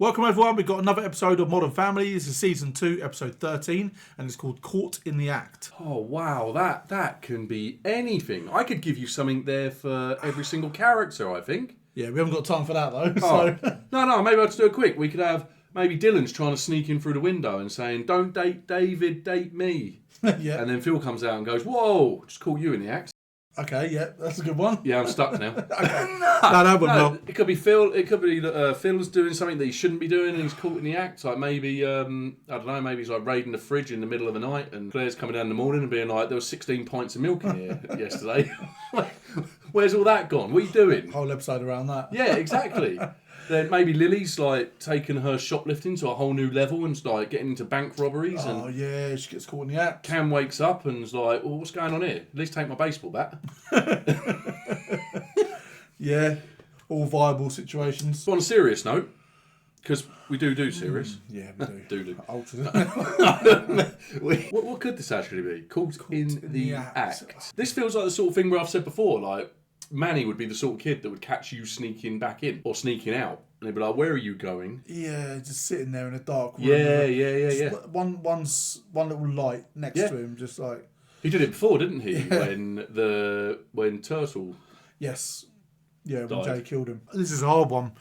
Welcome everyone, we've got another episode of Modern Family. This is season 2, episode 13, and it's called Caught in the Act. Oh wow, that can be anything. I could give you something there for every single character, I think. Yeah, we haven't got time for that though. Oh. So No, maybe I'll just do it quick. We could have maybe Dylan's trying to sneak in through the window and saying, "Don't date David, date me." yeah. And then Phil comes out and goes, "Whoa, just caught you in the act." Okay, yeah, that's a good one. Yeah, I'm stuck now. Okay. No, No, it could be Phil. It could be that Phil's doing something that he shouldn't be doing, and he's caught in the act. Like maybe I don't know. Maybe he's like raiding the fridge in the middle of the night, and Claire's coming down in the morning and being like, "There was 16 pints of milk in here yesterday. Where's all that gone? What are you doing?" Whole episode around that. Yeah, exactly. Then maybe Lily's like taking her shoplifting to a whole new level and like getting into bank robberies. Oh and yeah, she gets caught in the act. Cam wakes up and is like, "Well, what's going on here? At least take my baseball bat." Yeah, all viable situations. So on a serious note, because we do serious. Yeah, we do. What could this actually be? Caught in the act. This feels like the sort of thing where I've said before, like, Manny would be the sort of kid that would catch you sneaking back in or sneaking out. And they'd be like, "Where are you going?" Yeah, just sitting there in a dark room. Yeah. One little light next to him, just like... He did it before, didn't he? Yeah. When Turtle... Yes. Yeah, when died. Jay killed him. This is a hard one.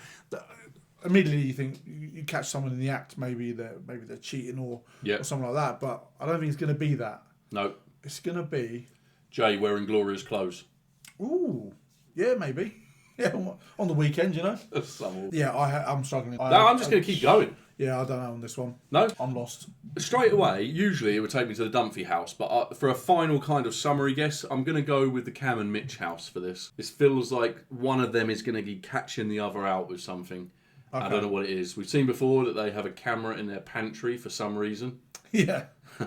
Immediately you think you catch someone in the act, maybe they're cheating or something like that, but I don't think it's going to be that. No. It's going to be... Jay wearing Gloria's clothes. Ooh. Yeah, maybe. Yeah, on the weekend, you know? Yeah, I'm struggling. No, I'm just going to keep going. Yeah, I don't know on this one. No? I'm lost. Straight away, usually it would take me to the Dunphy house, but for a final kind of summary guess, I'm going to go with the Cam and Mitch house for this. This feels like one of them is going to be catching the other out with something. Okay. I don't know what it is. We've seen before that they have a camera in their pantry for some reason. Yeah. I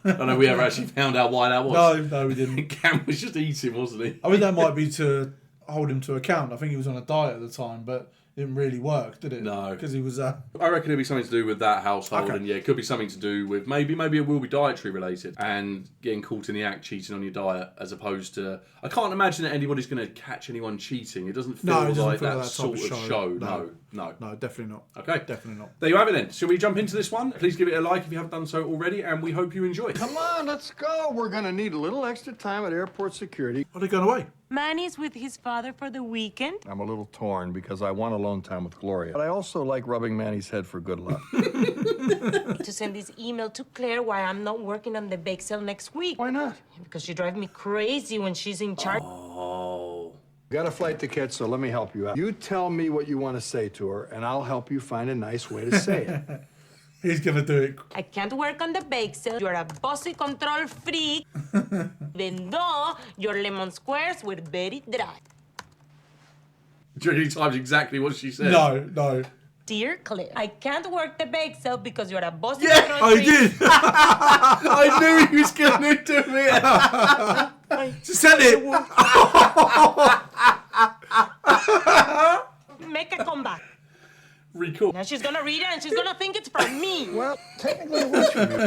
don't know if we ever actually found out why that was. No, we didn't. Cam was just eating, wasn't he? I mean, that might be to hold him to account. I think he was on a diet at the time, but it didn't really work, did it? No. Because he was... I reckon it'll be something to do with that household, and it could be something to do with... Maybe it will be dietary related, and getting caught in the act cheating on your diet, as opposed to... I can't imagine that anybody's going to catch anyone cheating. It doesn't feel like that sort of show. No, definitely not. Okay. Definitely not. There you have it then. Shall we jump into this one? Please give it a like if you haven't done so already, and we hope you enjoy. Come on, let's go. We're going to need a little extra time at airport security. Are they going away? Manny's with his father for the weekend. I'm a little torn because I want alone time with Gloria. But I also like rubbing Manny's head for good luck. To send this email to Claire why I'm not working on the bake sale next week. Why not? Because she drives me crazy when she's in charge. Oh. Got a flight ticket, so let me help you out. You tell me what you want to say to her, and I'll help you find a nice way to say it. He's going to do it. I can't work on the bake sale. You're a bossy control freak. Even though your lemon squares were very dry. Do you reckon he typed exactly what she said? No. Dear Claire, I can't work the bake sale because you're a bossy Yeah, control I freak. did. I knew he was going to do it. She said it. Make a comeback. Recall. Now she's gonna read it and she's gonna think it's from me. Well, technically it was from you.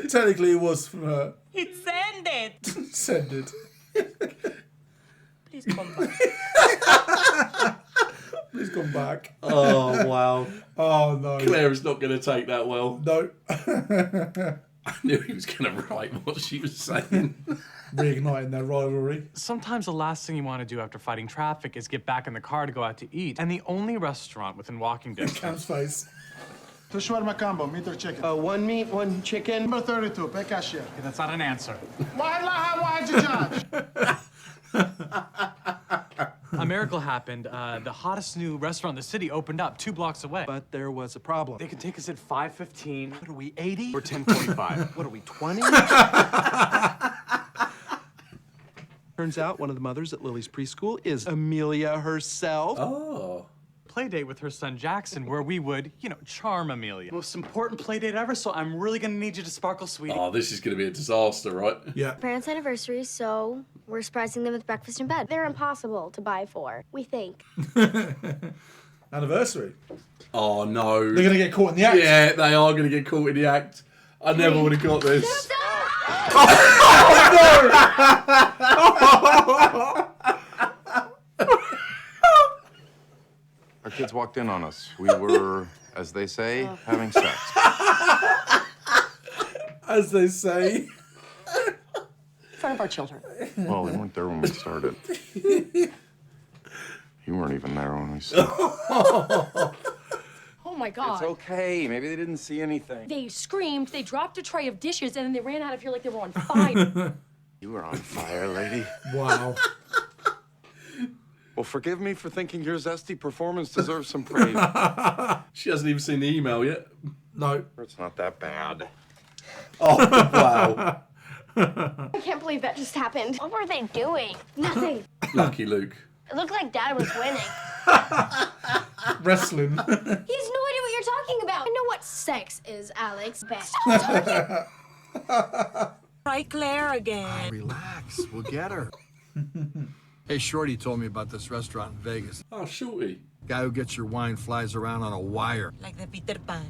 Technically, it was from her. It's ended. Send it. Please come back. Please come back. Oh, wow. Oh, no. Claire is not going to take that well. No. I knew he was going to write what she was saying. Reigniting their rivalry. Sometimes the last thing you want to do after fighting traffic is get back in the car to go out to eat. And the only restaurant within walking distance. Cam's face. Two shawarma combo, meat or chicken. One meat, one chicken. Number 32, pay cashier. That's not an answer. Why'd you judge? A miracle happened. The hottest new restaurant in the city opened up 2 blocks away. But there was a problem. They could take us at 5:15. What are we, 80? Or 10:45? What are we, 20? Turns out one of the mothers at Lily's preschool is Amelia herself. Oh. Play date with her son Jackson, where we would, charm Amelia. Most important play date ever, so I'm really gonna need you to sparkle, sweetie. Oh, this is going to be a disaster, right? Yeah. Parents' anniversary, so we're surprising them with breakfast in bed. They're impossible to buy for, we think. Anniversary. Oh, no. They're going to get caught in the act. Yeah, they are going to get caught in the act. I never would have got this. Our kids walked in on us. We were, as they say, having sex. As they say. In front of our children. Well, they weren't there when we started. You weren't even there when we started. Oh my God. It's okay. Maybe they didn't see anything. They screamed, they dropped a tray of dishes, and then they ran out of here like they were on fire. You were on fire, lady. Wow. Well, forgive me for thinking your zesty performance deserves some praise. She hasn't even seen the email yet. No. It's not that bad. Oh, wow. I can't believe that just happened. What were they doing? Nothing. Lucky Luke. It looked like Dad was winning. Wrestling. He has no idea what you're talking about. I know what sex is, Alex. Best. Try Claire again. Relax, we'll get her. Hey, Shorty told me about this restaurant in Vegas. Oh, Shorty. Guy who gets your wine flies around on a wire. Like the Peter Pan.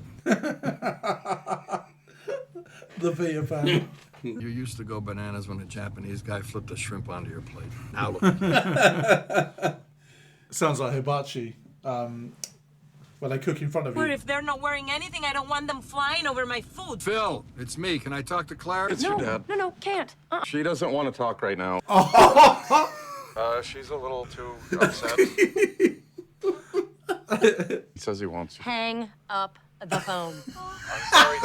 The Peter Pan. You used to go bananas when a Japanese guy flipped a shrimp onto your plate. Now look. Sounds like hibachi. Where they cook in front of you. Or if they're not wearing anything, I don't want them flying over my food. Phil, it's me. Can I talk to Claire? It's your dad. No, can't. She doesn't want to talk right now. She's a little too upset. He says he wants you. Hang up the phone. I'm sorry.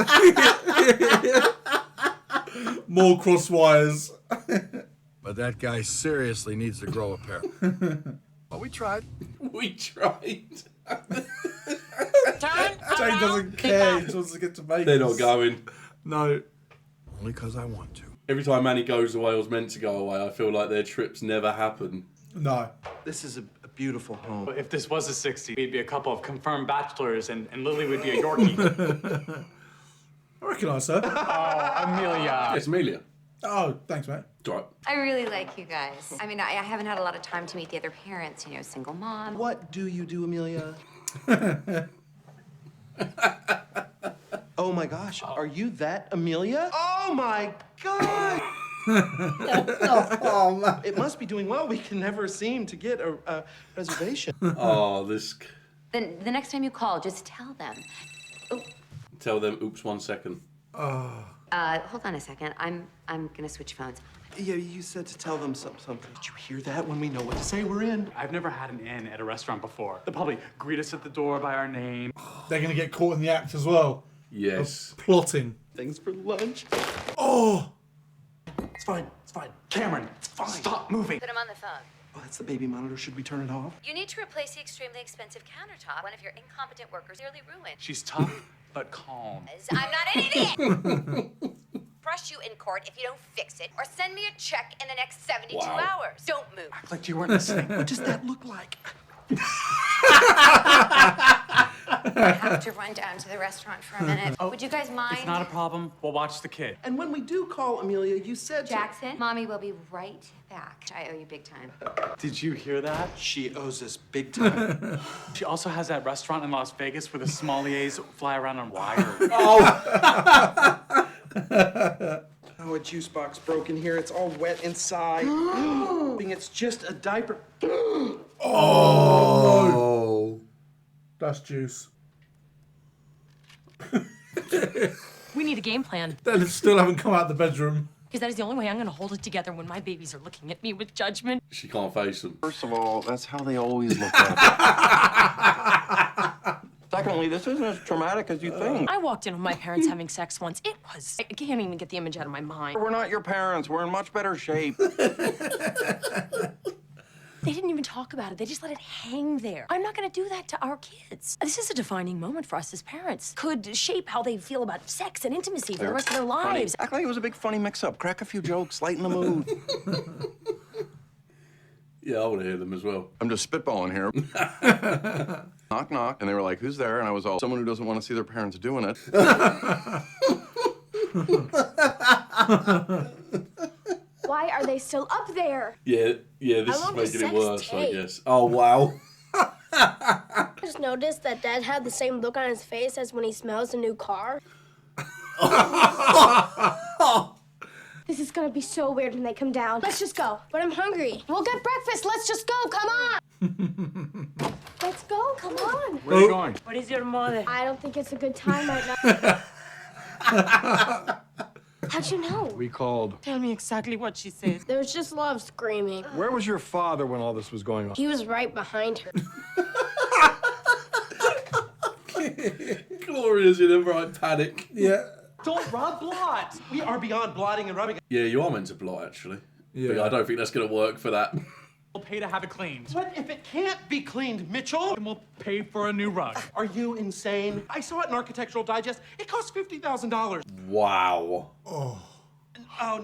More cross wires. But that guy seriously needs to grow a pair. Well, we tried. We tried. Turn Jane doesn't care. He just wants to get to Vegas. They're not going. No. Only because I want to. Every time Manny goes away or is meant to go away, I feel like their trips never happen. No. This is a beautiful home. If this was a 60s, we'd be a couple of confirmed bachelors, and Lily would be a Yorkie. I recognise her. Oh, Amelia. It's Amelia. Oh, thanks, mate. It's all right. I really like you guys. I mean, I haven't had a lot of time to meet the other parents, you know, single mom. What do you do, Amelia? Oh my gosh, are you that Amelia? Oh my God! Oh, man. It must be doing well. We can never seem to get a reservation. Oh, this... Then the next time you call, just tell them. Tell them, oops, 1 second. Hold on a second. I'm gonna switch phones. Yeah, you said to tell them something. Did you hear that? When we know what to say, we're in. I've never had an in at a restaurant before. They'll probably greet us at the door by our name. They're going to get caught in the act as well. Yes. Of plotting. Things for lunch. Oh! It's fine. It's fine. Cameron, it's fine. Stop moving. Put him on the phone. Oh, that's the baby monitor. Should we turn it off? You need to replace the extremely expensive countertop. One of your incompetent workers nearly ruined. She's tough, but calm. I'm not an idiot! Crush you in court if you don't fix it, or send me a check in the next 72 hours. Don't move. Act like you weren't listening. What does that look like? I have to run down to the restaurant for a minute. Would you guys mind? It's not a problem. We'll watch the kid. And when we do call Amelia, you said Jackson, Mommy will be right back. I owe you big time. Did you hear that? She owes us big time. She also has that restaurant in Las Vegas where the sommeliers fly around on wire. Oh, a juice box broke in here. It's all wet inside. It's just a diaper. Oh! That's juice. We need a game plan. They still haven't come out of the bedroom. Because that is the only way I'm going to hold it together when my babies are looking at me with judgment. She can't face them. First of all, that's how they always look at it. Secondly, this isn't as traumatic as you think. I walked in with my parents having sex once. It was... I can't even get the image out of my mind. We're not your parents. We're in much better shape. They didn't even talk about it. They just let it hang there. I'm not going to do that to our kids. This is a defining moment for us as parents. Could shape how they feel about sex and intimacy for the rest of their lives. Act like it was a big funny mix-up. Crack a few jokes, lighten the mood. Yeah, I want to hear them as well. I'm just spitballing here. Knock, knock. And they were like, who's there? And I was all, someone who doesn't want to see their parents doing it. Why are they still up there? Yeah, this is making it worse, I guess. Oh, wow. I just noticed that Dad had the same look on his face as when he smells a new car. This is gonna be so weird when they come down. Let's just go. But I'm hungry. We'll get breakfast. Let's just go. Come on. Let's go. go. Come on. Where are you going? What is your mother? I don't think it's a good time right now. How'd you know? We called. Tell me exactly what she said. There was just a lot of screaming. Where was your father when all this was going on? He was right behind her. Gloria's in a right panic. Yeah. Don't rub blot. We are beyond blotting and rubbing. Yeah, you are meant to blot, actually. Yeah. But I don't think that's going to work for that. We'll pay to have it cleaned. What if it can't be cleaned, Mitchell? And we'll pay for a new rug. Are you insane? I saw it in Architectural Digest. It cost $50,000. Wow. Oh,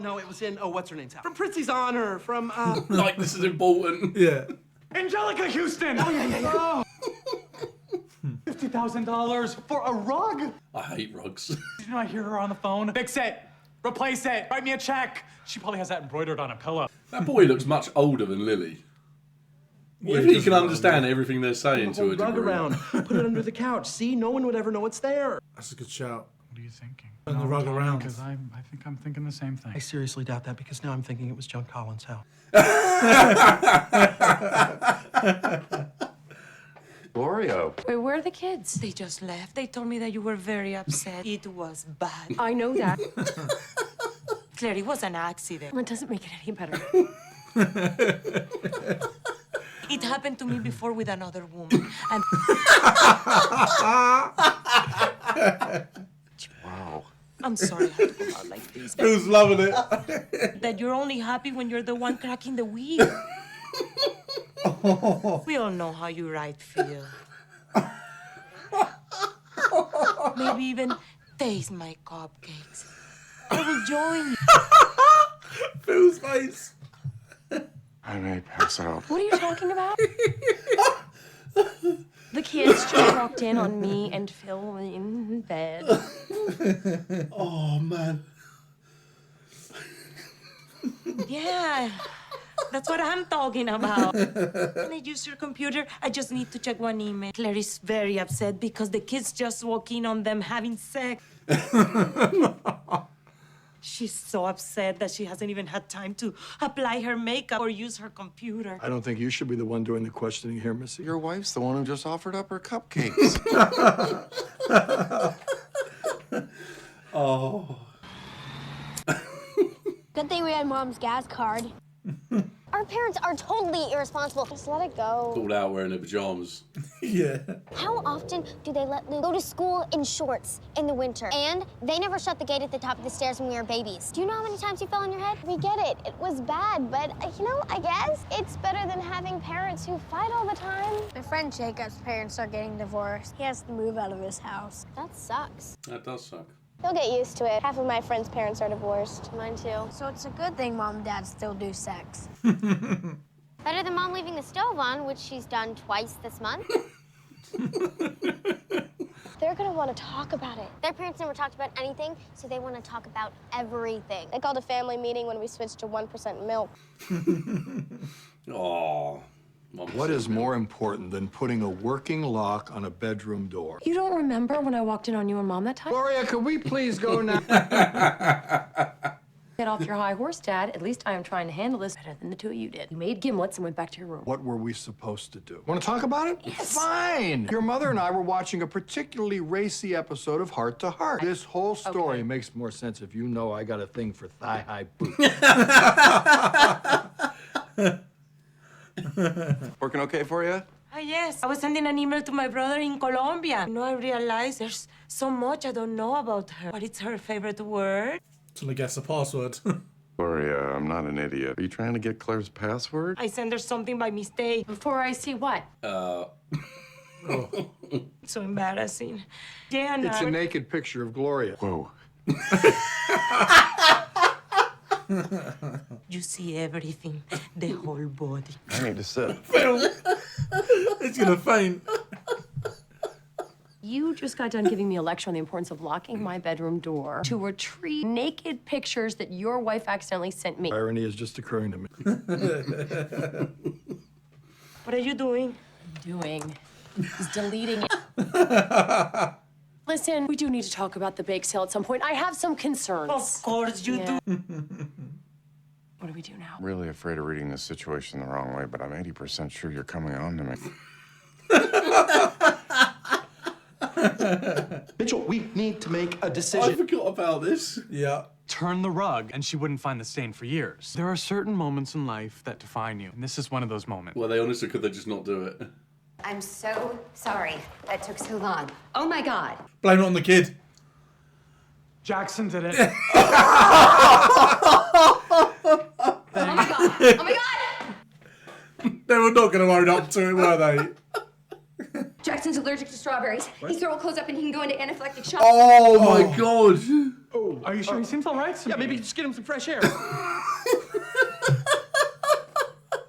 no, it was in, what's her name's house? From Pritzi's Honor, from, Like, this is important. Yeah. Angelica Houston! Oh, yeah. $50,000 for a rug? I hate rugs. Didn't I hear her on the phone? Fix it! Replace it! Write me a check! She probably has that embroidered on a pillow. That boy looks much older than Lily. What Yeah, if he he does can look understand everything they're saying to a Rug degree? around. Put it under the couch. See, no one would ever know it's there. That's a good shout. What are you thinking? Turn the rug around. Because I think I'm thinking the same thing. I seriously doubt that because now I'm thinking it was Joan Collins' house. Gloria. Wait, where are the kids? They just left. They told me that you were very upset. It was bad. I know that. Claire, it was an accident. That doesn't make it any better. It happened to me before with another woman. And Wow. I'm sorry I had to go out like this. Who's loving it? That you're only happy when you're the one cracking the whip. We all know how you right feel. Maybe even taste my cupcakes. I will join you. Phil's face. I may pass out. What are you talking about? The kids just walked in on me and Phil in bed. Oh, man. Yeah, that's what I'm talking about. Can I use your computer? I just need to check one email. Claire is very upset because the kids just walk in on them having sex. She's so upset that she hasn't even had time to apply her makeup or use her computer. I don't think you should be the one doing the questioning here, Missy. Your wife's the one who just offered up her cupcakes. Oh. Good thing we had Mom's gas card. Our parents are totally irresponsible. Just let it go. All out wearing their pajamas. Yeah. How often do they let Luke go to school in shorts in the winter? And they never shut the gate at the top of the stairs when we were babies. Do you know how many times you fell on your head? We get it. It was bad, but, I guess it's better than having parents who fight all the time. My friend Jacob's parents are getting divorced. He has to move out of his house. That sucks. That does suck. He'll get used to it. Half of my friends' parents are divorced. Mine too. So it's a good thing Mom and Dad still do sex. Better than Mom leaving the stove on, which she's done twice this month. They're gonna want to talk about it. Their parents never talked about anything, so they want to talk about everything. They called a family meeting when we switched to 1% milk. Oh. What is more important than putting a working lock on a bedroom door? You don't remember when I walked in on you and Mom that time? Gloria, could we please go now? Get off your high horse, Dad. At least I am trying to handle this better than the two of you did. You made gimlets and went back to your room. What were we supposed to do? Want to talk about it? Yes. Fine. Your mother and I were watching a particularly racy episode of Heart to Heart. This whole story makes more sense if you know I got a thing for thigh-high boots. Working okay for you? Oh, yes. I was sending an email to my brother in Colombia. I realized there's so much I don't know about her. What is her favorite word? Till I guess the password. Gloria, I'm not an idiot. Are you trying to get Claire's password? I sent her something by mistake. Before I see what? It's so embarrassing. Yeah, It's a naked picture of Gloria. Whoa. You see everything, the whole body. I need to sit. It's gonna faint. You just got done giving me a lecture on the importance of locking my bedroom door to retrieve naked pictures that your wife accidentally sent me. Irony is just occurring to me. What are you doing? Doing is deleting it. Listen, we do need to talk about the bake sale at some point. I have some concerns. Of course you do. What do we do now? I'm really afraid of reading this situation the wrong way, but I'm 80% sure you're coming on to me. Mitchell, we need to make a I decision. forgot about this. Yeah. Turn the rug, and she wouldn't find the stain for years. There are certain moments in life that define you, and this is one of those moments. Were they honest or could they just not do it? I'm so sorry that took so long. Oh my God. Blame it on the kid. Jackson did it. Oh my God. Oh my God. They were not going to own up to it, were they? Jackson's allergic to strawberries. His throat will close up and he can go into anaphylactic shock. Oh my God. Oh, are you sure? He seems all right to Yeah, me. maybe just get him some fresh air.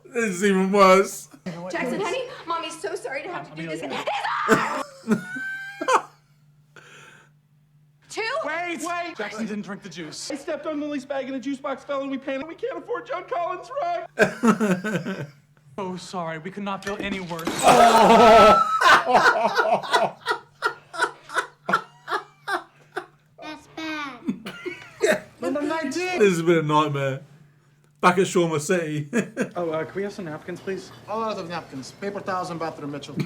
This is even worse. Jackson, honey, Mommy's so sorry to have to do this. Two? Wait! Jackson didn't drink the juice. I stepped on Lily's bag and the juice box fell and we panicked. We can't afford John Collins' rug. Oh, sorry. We could not feel any worse. That's bad. Number 19. This has been a nightmare. Back at Shawarma City. Oh, can we have some napkins, please? All out of napkins. Paper towels and bathroom, Mitchell.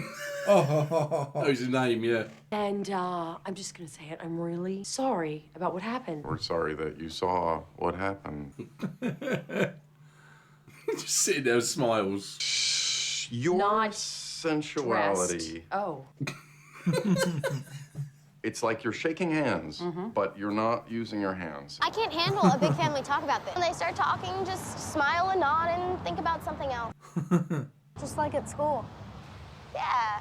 Oh, his name, yeah. And I'm just gonna say it. I'm really sorry about what happened. We're sorry that you saw what happened. Just sitting there with smiles. Your Not sensuality. Dressed. Oh. It's like you're shaking hands, but you're not using your hands. I can't handle a big family talk about this. When they start talking, just smile and nod and think about something else. Just like at school. Yeah.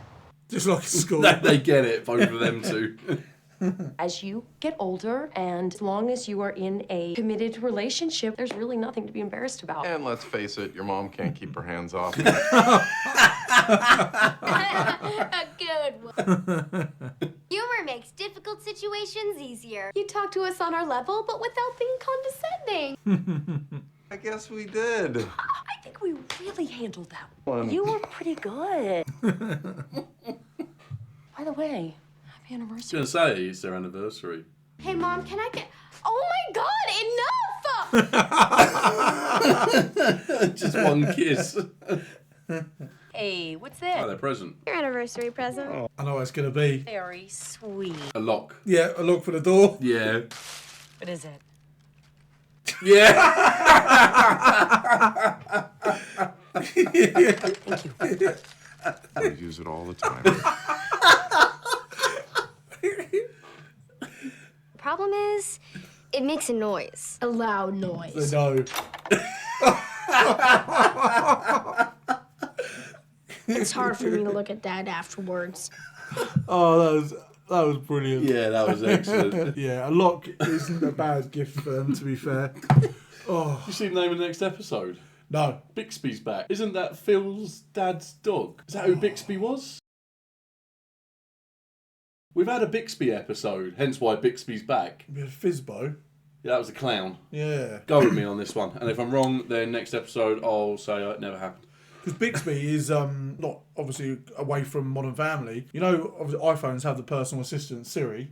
Just like at school. They get it, both of them two. As you get older, and as long as you are in a committed relationship, there's really nothing to be embarrassed about. And let's face it, your mom can't keep her hands off. A good one. Humor makes difficult situations easier. You talk to us on our level, but without being condescending. I guess we did. I think we really handled that. One. You were pretty good. By the way, happy I was anniversary. going to say, it's their anniversary. Hey, Mom, can I get... Oh, my God, enough! Just one kiss. Hey, what's Oh, that? their present. Your anniversary present. I know what it's going to be. Very sweet. A lock. Yeah, a look for the door. Yeah. What is it? Yeah. Thank you. We use it all the time. The problem is, it makes a noise. A loud noise. They know. It's hard for me to look at Dad afterwards. Oh, that was brilliant. Yeah, that was excellent. Yeah, a lock isn't a bad gift for them, to be fair. Oh, You see the name of the next episode? no. Bixby's back. Isn't that Phil's dad's dog? Is that who Bixby was? We've had a Bixby episode, hence why Bixby's back. We had Fizbo. Yeah, that was a clown. Yeah. Go with me on this one. And if I'm wrong, then next episode I'll say it never happened. Because Bixby is not obviously away from Modern Family. You know, obviously iPhones have the personal assistant Siri.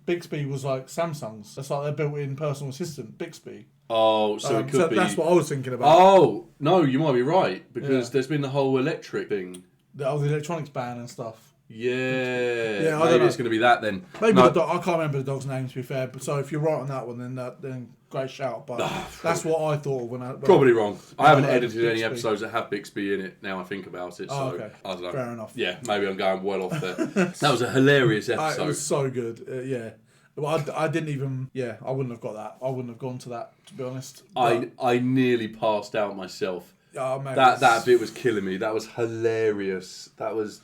Bixby was like Samsung's. That's like their built-in personal assistant, Bixby. Oh, so it could be... That's what I was thinking about. Oh, no, you might be right. Because Yeah. there's been the whole electric thing. The electronics ban and stuff. Yeah. Yeah, I don't Maybe know. it's going to be that then. Maybe No. the dog, I can't remember the dog's name, to be fair. But so if you're right on that one, then great shout. But that's what I thought when I... Probably wrong. I haven't heard edited any Bixby. episodes that have Bixby in it now I think about it. So Oh, okay. I don't know. Fair enough. Yeah, maybe I'm going well off there. That was a hilarious episode. It was so good. Yeah. Well, I didn't even... Yeah, I wouldn't have got that. I wouldn't have gone to that, to be honest. But, I nearly passed out myself. oh, mate, That bit was killing me. That was hilarious. That was...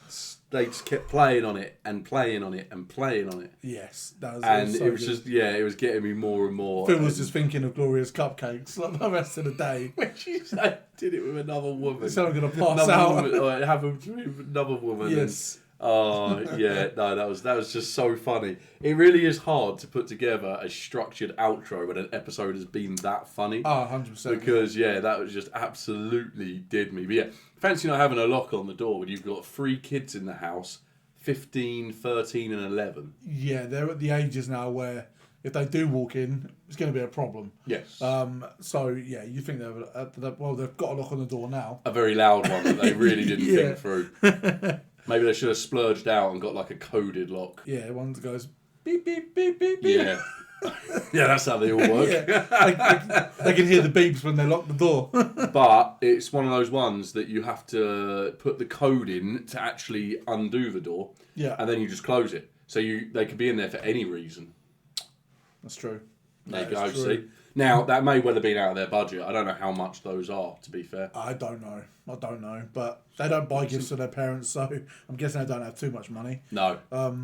They just kept playing on it and playing on it and playing on it. Yes. That was, And so it was good. just, yeah, it was getting me more and more. Phil was just thinking of Gloria's cupcakes like the rest of the day. When she said, did it with another woman. So I'm going to pass Another out. woman, or it happened to another woman. Yes. Oh yeah, no, that was just so funny. It really is hard to put together a structured outro when an episode has been that funny. Oh, 100%. Because yeah, that was just absolutely did me. But yeah, fancy not having a lock on the door when you've got 3 kids in the house, 15, 13 and 11. Yeah, they're at the ages now where if they do walk in, it's going to be a problem. Yes. So yeah, you think they've got a lock on the door now. A very loud one that they really didn't Yeah. think through. Maybe they should have splurged out and got like a coded lock. Yeah, one that goes beep, beep, beep, beep, beep. Yeah. Yeah, that's how they all work. Yeah. They can hear the beeps when they lock the door. But it's one of those ones that you have to put the code in to actually undo the door. Yeah. And then you just close it. So they could be in there for any reason. That's true. There you go, see? Now, that may well have been out of their budget. I don't know how much those are, to be fair. I don't know. But they don't buy gifts for their parents, so I'm guessing they don't have too much money. No.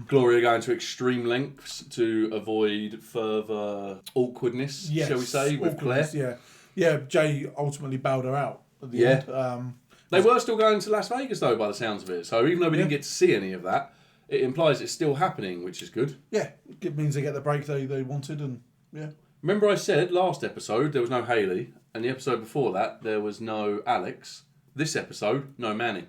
Gloria going to extreme lengths to avoid further awkwardness, shall we say, with Claire. Yeah. Yeah, Jay ultimately bailed her out at the end. They were still going to Las Vegas, though, by the sounds of it. So even though we didn't get to see any of that, it implies it's still happening, which is good. Yeah, it means they get the break they wanted, and yeah. Remember I said last episode there was no Hayley, and the episode before that there was no Alex. This episode, no Manny.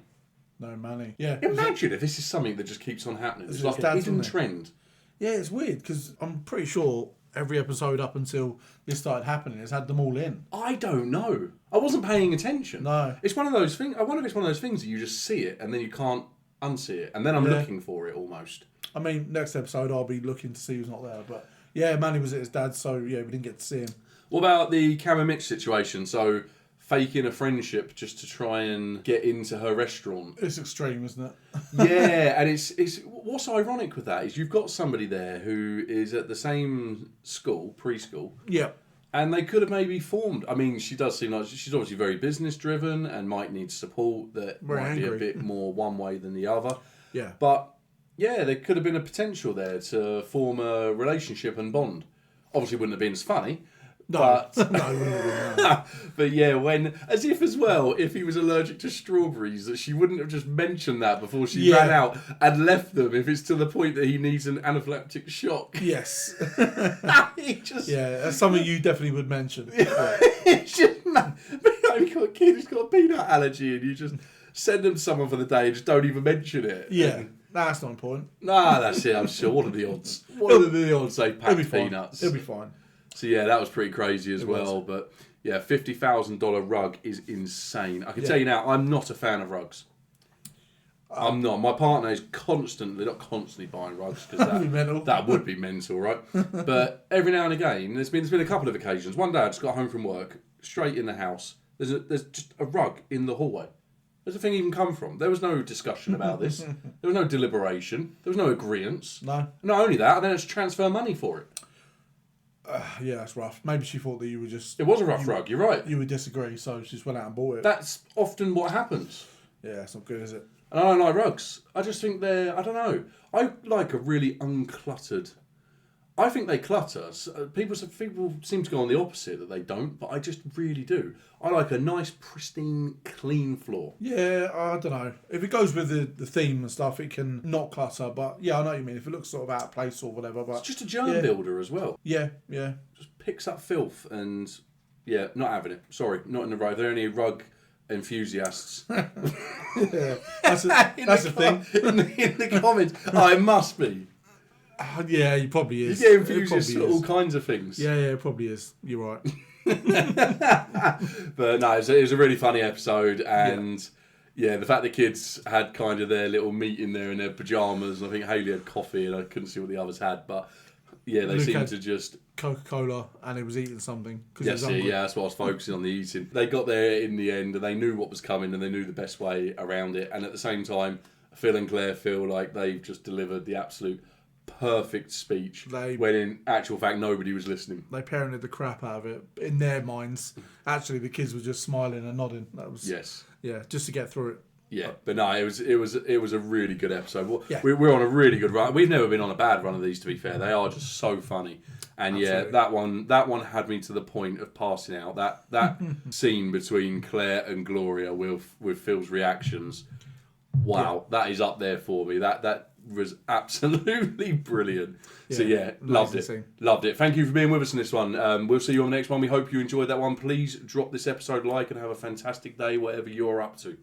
No Manny. Yeah. Imagine if this is something that just keeps on happening. It's like a hidden trend. Yeah, it's weird, because I'm pretty sure every episode up until this started happening has had them all in. I don't know. I wasn't paying attention. No. It's one of those things. I wonder if it's one of those things that you just see it and then you can't unsee it. And then I'm looking for it almost. I mean, next episode I'll be looking to see who's not there, but... Yeah, Manny was at his dad's, so yeah, we didn't get to see him. What about the Cam and Mitch situation? So, faking a friendship just to try and get into her restaurant. It's extreme, isn't it? Yeah, and it's what's ironic with that is you've got somebody there who is at the same school, preschool. Yeah. And they could have maybe formed. I mean, she does seem like she's obviously very business driven and might need support that Very might angry. be a bit more one way than the other. Yeah. But yeah, there could have been a potential there to form a relationship and bond. Obviously, wouldn't have been as funny. No, but, no, it wouldn't have been, no. But yeah, as if as well, if he was allergic to strawberries, that she wouldn't have just mentioned that before she ran out and left them. If it's to the point that he needs an anaphylactic shock. Yes. Just... Yeah, that's something you definitely would mention. It's just, man, you've got a kid who's got a peanut allergy, and you just send them to someone for the day and just don't even mention it. Yeah. And, that's not important. Nah, that's it. I'm sure. What are the odds? What are the odds they packed peanuts? It'll be fine. So yeah, that was pretty crazy as well. But yeah, $50,000 rug is insane. I can tell you now, I'm not a fan of rugs. I'm not. My partner is not constantly buying rugs because that would be mental, right? But every now and again, there's been a couple of occasions. One day I just got home from work, straight in the house. There's just a rug in the hallway. Where's the thing even come from? There was no discussion about this. There was no deliberation. There was no agreement. No. Not only that, I then had to transfer money for it. Yeah, that's rough. Maybe she thought that you were just... It was a rough rug, you're right. You would disagree, so she just went out and bought it. That's often what happens. Yeah, it's not good, is it? And I don't like rugs. I just think I don't know. I like a really uncluttered... I think they clutter. People seem to go on the opposite, that they don't, but I just really do. I like a nice, pristine, clean floor. Yeah, I don't know. If it goes with the theme and stuff, it can not clutter, but yeah, I know what you mean. If it looks sort of out of place or whatever, but... It's just a germ builder as well. Yeah. Just picks up filth and... Yeah, not having it. Sorry, not in the rug. Are there any rug enthusiasts? Yeah, that's a thing. In the comments. Oh, it must be. Yeah, he probably is. You get enthusiasts for all kinds of things. Yeah, it probably is. You're right. But no, it was a really funny episode, and yeah, the fact the kids had kind of their little meeting there in their pajamas, and I think Hayley had coffee, and I couldn't see what the others had, but yeah, they seemed to just... Coca-Cola, and he was eating something. That's what I was focusing on, the eating. They got there in the end, and they knew what was coming, and they knew the best way around it, and at the same time, Phil and Claire feel like they've just delivered the absolute perfect speech when in actual fact nobody was listening. They parented the crap out of it in their minds. Actually, the kids were just smiling and nodding. That was just to get through it. Yeah, but no, it was a really good episode. We're on a really good run. We've never been on a bad run of these, to be fair. They are just so funny. And absolutely. Yeah, that one had me to the point of passing out. That scene between Claire and Gloria with Phil's reactions. Wow, that is up there for me. That was absolutely brilliant. Yeah, so yeah, loved it. Thank you for being with us in this one. We'll see you on the next one. We hope you enjoyed that one. Please drop this episode a like and have a fantastic day, whatever you're up to.